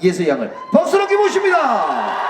예서 양을 박수로 함께 모십니다.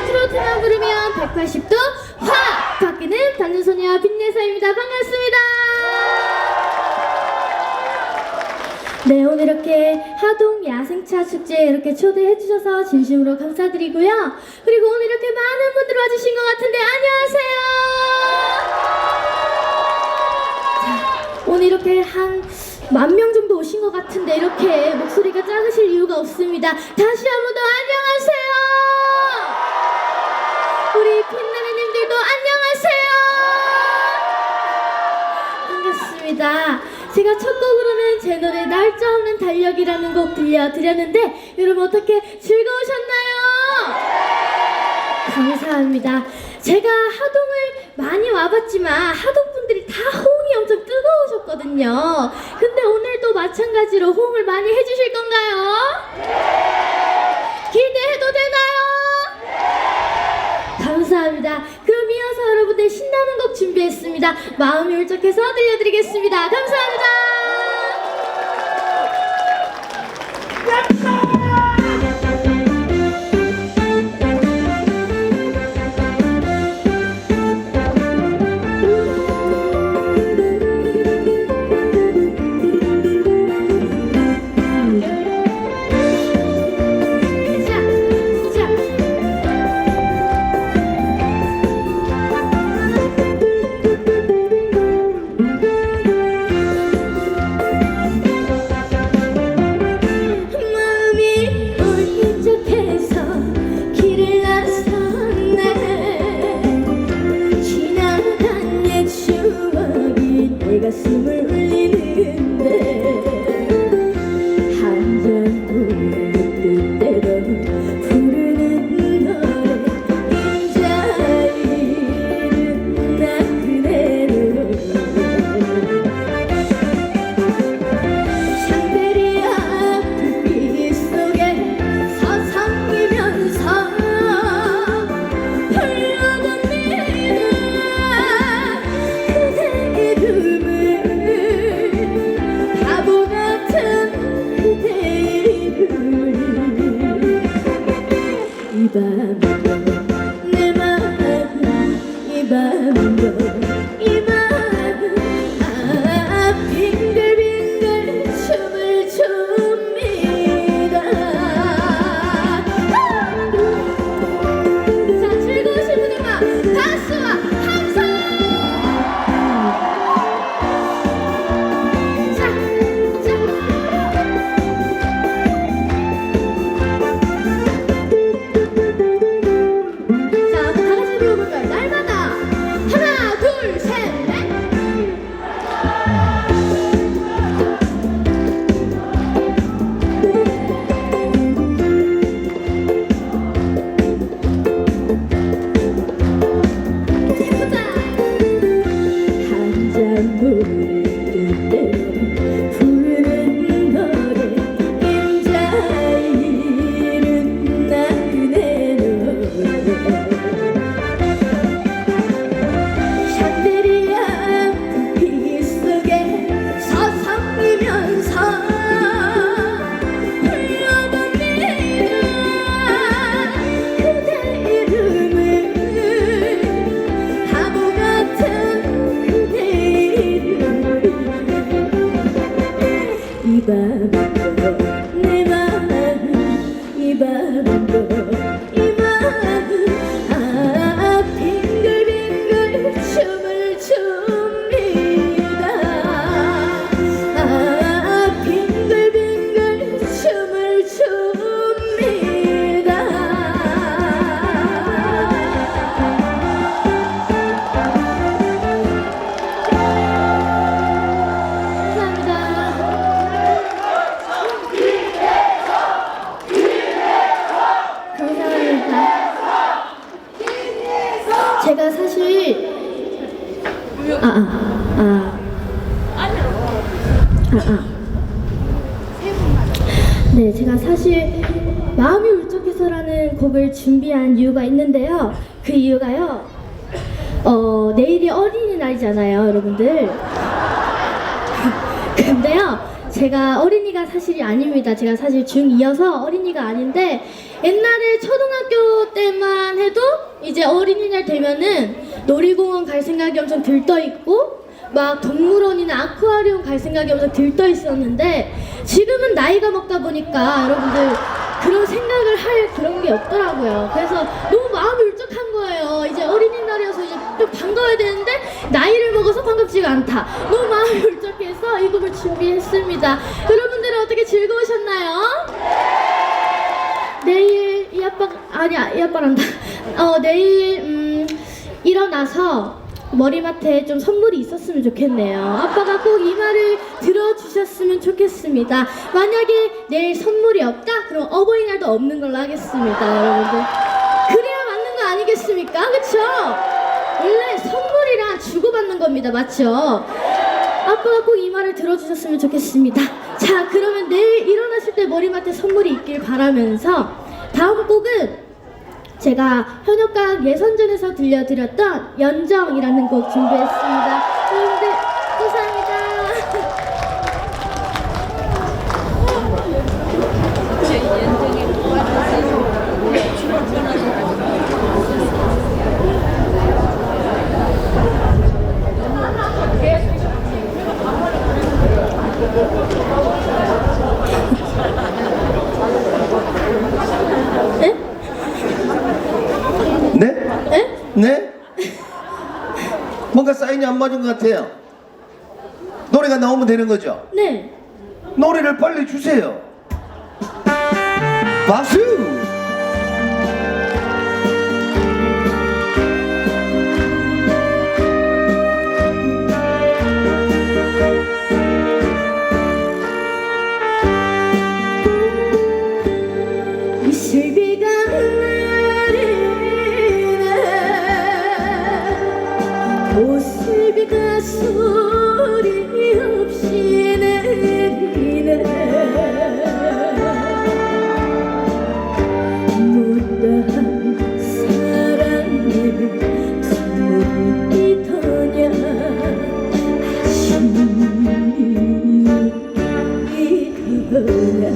트로트만 부르면 180도 확 바뀌는 단전소녀 빈예서입니다. 반갑습니다. 네, 오늘 이렇게 하동 야생차 축제에 이렇게 초대해 주셔서 진심으로 감사드리고요. 그리고 오늘 이렇게 많은 분들 와주신 것 같은데 안녕하세요. 자, 오늘 이렇게 한 10,000명 정도 오신 것 같은데 이렇게 목소리가 작으실 이유가 없습니다. 다시 한 번 더 안녕하세요. 우리 빛나래님들도 안녕하세요. 반갑습니다. 제가 첫 곡으로는 제 노래 날짜 없는 달력이라는 곡 들려드렸는데 여러분 어떻게 즐거우셨나요? 감사합니다. 제가 하동을 많이 와봤지만 하동 분들이 다 호응이 엄청 뜨거우셨거든요. 근데 오늘도 마찬가지로 호응을 많이 해주실 건가요? 기대해도 되나요? 감사합니다. 그럼 이어서 여러분들 신나는 곡 준비했습니다. 마음이 울적해서 들려드리겠습니다. 감사합니다. 부르는 노래 인자이른 나 그대로 샹데리아 불빛 속에 서성이면서 불러던 그대 이름을 바보 같은 그대 이름을 이 밤도 내 마음 이 밤도 이 마음 빙글빙글 춤을 춥니다. 자, 즐거우신 분들과 박수와 함성! 자, 자, 다 같이 불러볼까요? 날마다 하나, 둘, 셋, 넷. 해보자. 한 잔 물을 뜻대로 부르는 노래 인자이른 나 그대로 샹데리아 불빛 속에 서성이면서 불러던 그대 이름을 바보 같은 그대 이름을 이 밤도 내 마음 이 밤도 이 마음 빙글빙글 춤을 춥니다. 빙글빙글 춤을 춥니다. 감사합니다. 제가 사실 네, 제가 사실 마음이 울적해서라는 곡을 준비한 이유가 있는데요. 그 이유가요. 내일이 어린이날이잖아요, 여러분들. 근데요, 제가 어린이가 사실이 아닙니다. 제가 사실 중2여서 어린이가 아닌데 옛날에 초등학교 때만 해도 이제 어린이날 되면은 놀이공원 갈 생각이 엄청 들떠있고 막 동물원이나 아쿠아리움 갈 생각이 엄청 들떠있었는데 지금은 나이가 먹다 보니까 여러분들 그런 생각을 할 그런 게 없더라고요. 그래서 너무 마음이 울적한 거예요. 이제 어린이날이어서 이제 좀 반가워야 되는데 나이를 먹어서 반갑지가 않다. 너무 마음이 울적해서 이 곡을 준비했습니다. 여러분들은 어떻게 즐거우셨나요? 내일 이 아빠가 아니야 이 아빠란다. 내일 일어나서 머리맡에 좀 선물이 있었으면 좋겠네요. 아빠가 꼭 이 말을 들어주셨으면 좋겠습니다. 만약에 내일 선물이 없다? 그럼 어버이날도 없는 걸로 하겠습니다, 여러분들. 그래야 맞는 거 아니겠습니까? 그쵸? 원래 선물이란 주고받는 겁니다, 맞죠? 아빠가 꼭 이 말을 들어주셨으면 좋겠습니다. 자, 그러면 내일 일어나실 때 머리맡에 선물이 있길 바라면서 다음 곡은 제가 현역각 예선전에서 들려드렸던 연정이라는 곡 준비했습니다. 여러분들 감사합니다. 네? 에? 네? 뭔가 사인이 안 맞은 것 같아요. 노래가 나오면 되는 거죠? 네. 노래를 빨리 주세요. 박수! 이슬비가 내리네 보슬비가 소리 없이 내리네 못다한 사랑에 두목이 더냐 아쉬움이 더냐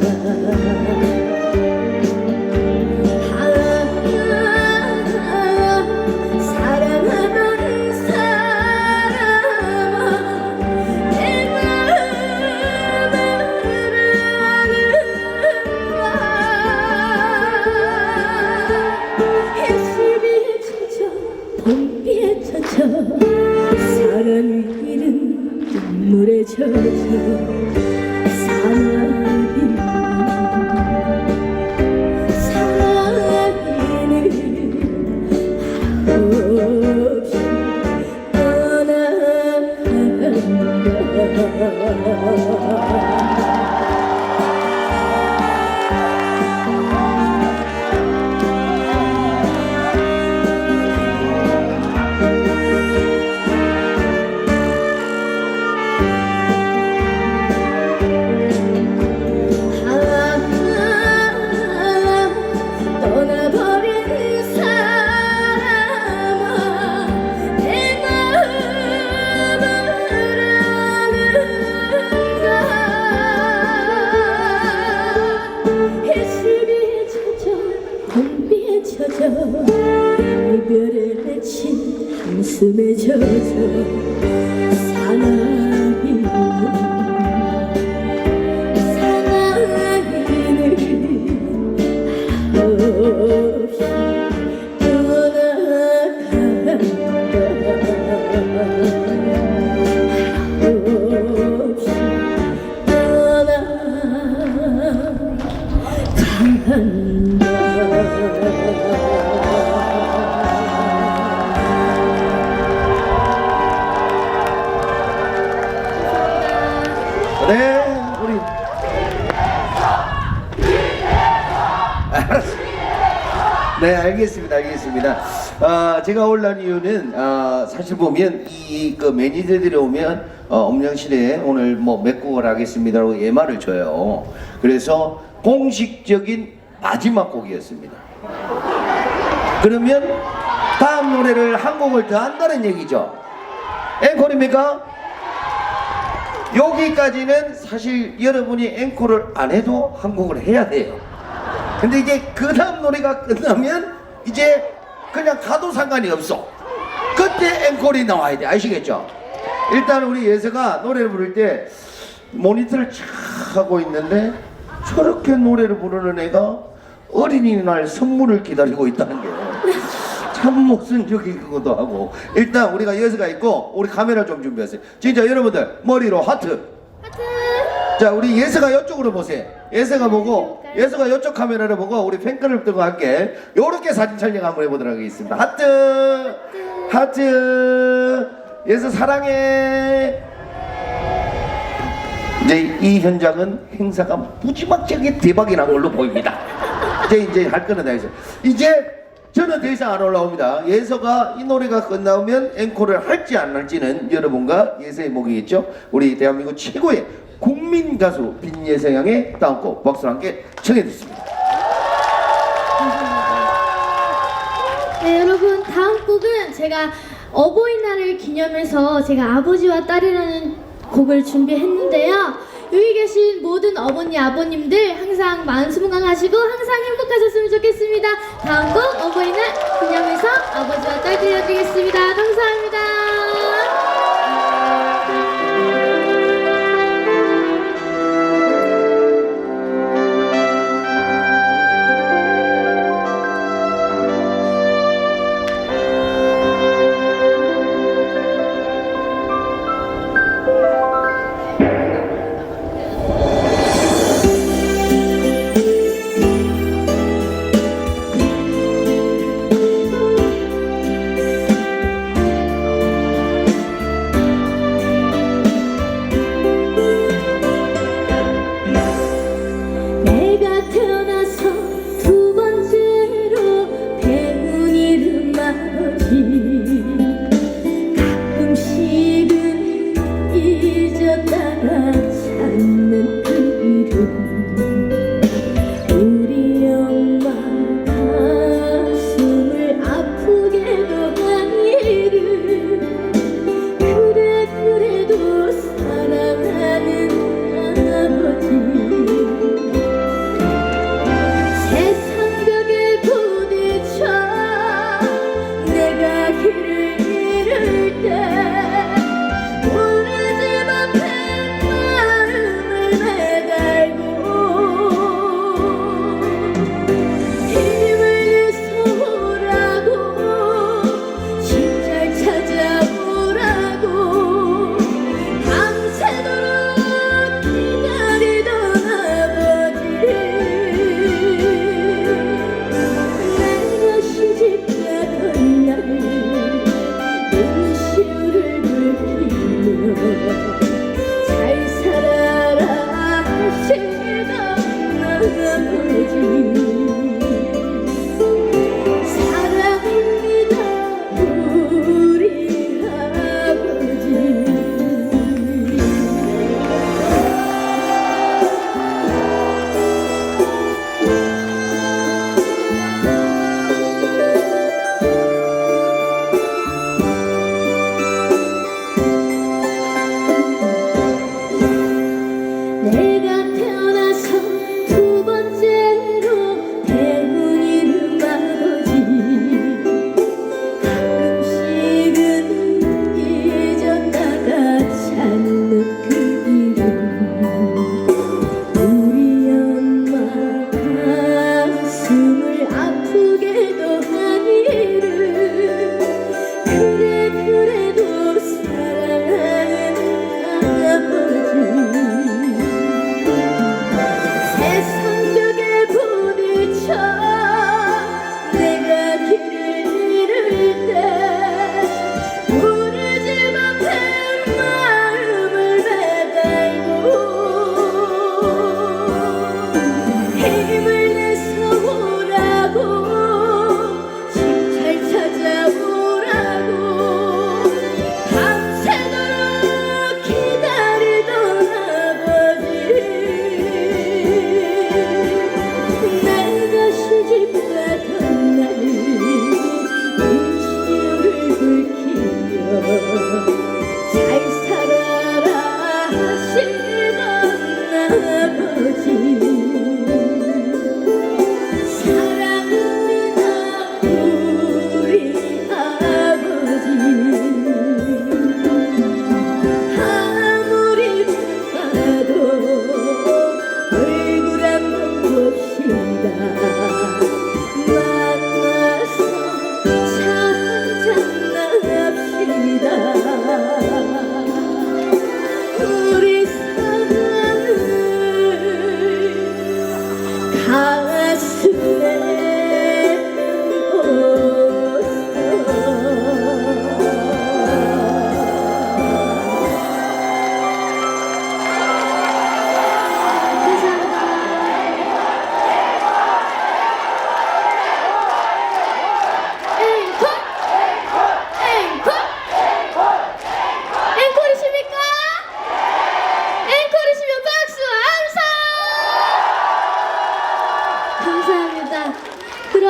봄비에 젖어 사랑을 잃은 눈물에 젖어 사랑이는 없이 떠나간다 봄비에 젖어 이별에 맺힌 한숨에 젖어 사나이는 없이 떠나간다 없이 떠나간다 네, 우리 네, 알겠습니다. 제가 올라온 이유는 사실 보면 그 매니저들이 오면 엄령실에 오늘 뭐 몇 곡을 하겠습니다라고 예말을 줘요. 그래서 공식적인 마지막 곡이었습니다. 그러면 다음 노래를 한 곡을 더 한다는 얘기죠. 앵콜입니까? 여기까지는 사실 여러분이 앵콜을 안 해도 한 곡을 해야 돼요. 근데 이제 그 다음 노래가 끝나면 이제 그냥 가도 상관이 없어. 그때 앵콜이 나와야 돼. 아시겠죠? 일단 우리 예서가 노래를 부를 때 모니터를 촥 하고 있는데 저렇게 노래를 부르는 애가 어린이날 선물을 기다리고 있다는 게 참 모순적이기도 하고. 일단 우리가 예서가 있고 우리 카메라 좀 준비하세요. 진짜 여러분들 머리로 하트. 자, 우리 예서가 이쪽으로 보세요. 예서가 보고, 예서가 이쪽 카메라를 보고 우리 팬클럽 들고 함께 요렇게 사진 촬영 한번 해보도록 하겠습니다. 하트, 하트. 예서 사랑해. 이제 이 현장은 행사가 무지막지하게 대박이 난 걸로 보입니다. 이제 할 거는 다 했어요. 이제 저는 더 이상 안 올라옵니다. 예서가 이 노래가 끝나오면 앵콜을 할지 안 할지는 여러분과 예서의 몫이겠죠. 우리 대한민국 최고의 국민 가수 빈예서 양의 다음 곡 박수와 함께 청해 듣습니다. 네, 여러분 다음 곡은 제가 어버이날을 기념해서 제가 아버지와 딸이라는 곡을 준비했는데요. 여기 계신 모든 어머니 아버님들 항상 마음 건강하시고 항상 행복하셨으면 좋겠습니다. 다음 곡 어버이날 기념해서 아버지와 딸 들려드리겠습니다. 감사합니다.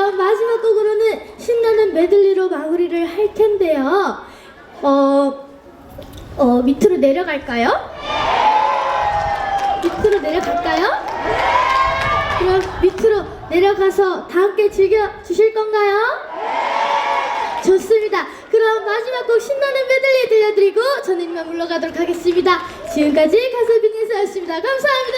그럼 마지막 곡으로는 신나는 메들리로 마무리를 할 텐데요. 밑으로 내려갈까요? 밑으로 내려갈까요? 그럼 밑으로 내려가서 다 함께 즐겨주실 건가요? 좋습니다. 그럼 마지막 곡 신나는 메들리 들려드리고 저는 이만 물러가도록 하겠습니다. 지금까지 가수 빈니스였습니다. 감사합니다.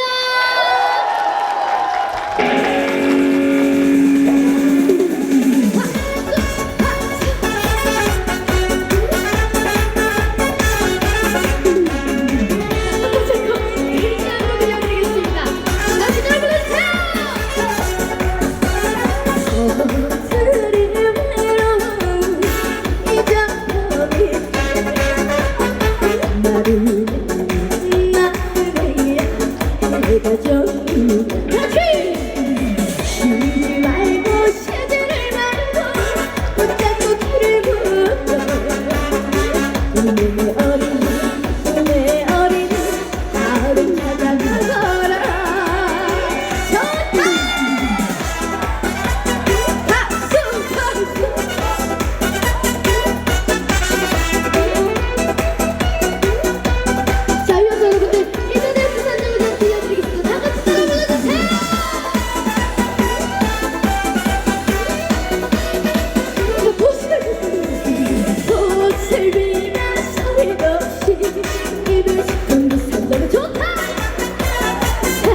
쉬지 말고 쉬지를 말고 붙잡고 길을 묻어 꿈의 어린이 하루 찾아가거라 좋다 박수 자 이어서 여러분들 이전에 부산 정상 들려드리겠습니다. 다 같이 따라 불러주세요. 옷을 비나 소리도 없이 입을 씻고 산다면 좋다. 잘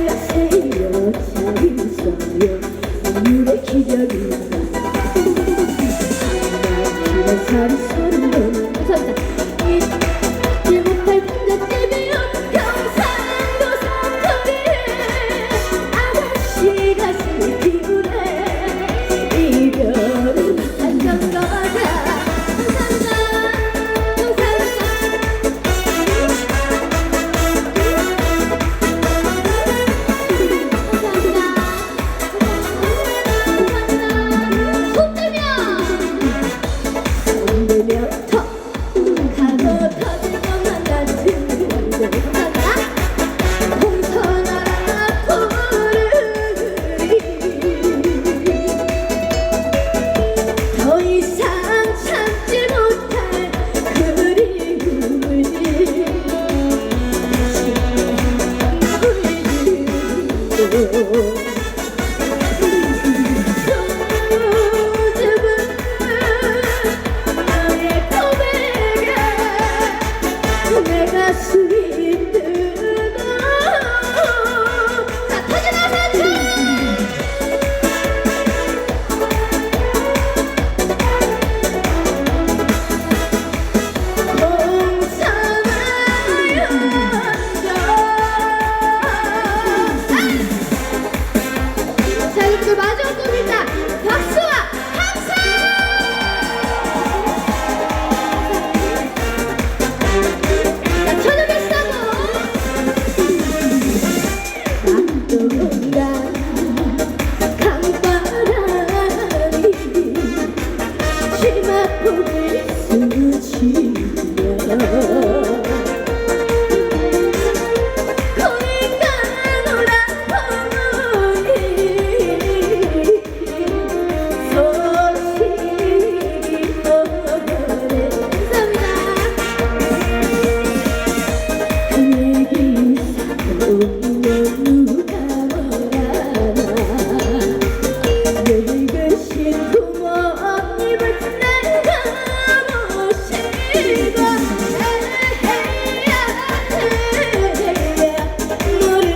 가세요 잘 있어요 오늘의 기적이 기런 살이 소리로 감사합니다. 잊지 못할 풍자집이요 경상도 사투리 아가씨가 슬피우네 이별은 안전거자 감사합니다. 손들면 턱 하고 터질 것만 같은 홍천하라 푸르리 더 이상 참지 못할 그리움을 나의 고백에 내 가슴이 뜨거 자 터지나 산책 자 이제 마지막 곡입니다. 박수와 함성 자 쳐다봤어도 남도가 강바람이 치마폭을 스치며 고인간 오랑포문이 소식이 오래 감사합니다. 그 얘기 사고는 누가 뭐라나 늙으신 부모님을 내가 모시고 에헤야 너를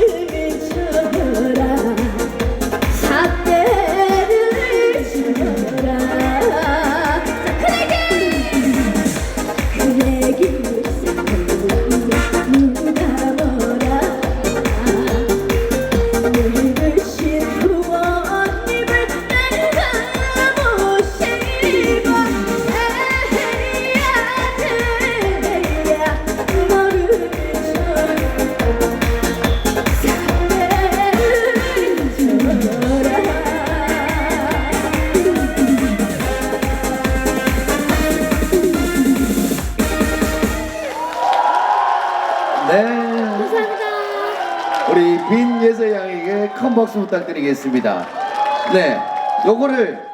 쳐라 삿대를 쳐라 자 그 얘기 누가 뭐라 늙으신 부모님을 내가 모시고 에헤야 너를 네, 감사합니다. 우리 빈예서 양에게 큰 박수 부탁드리겠습니다. 네, 요거를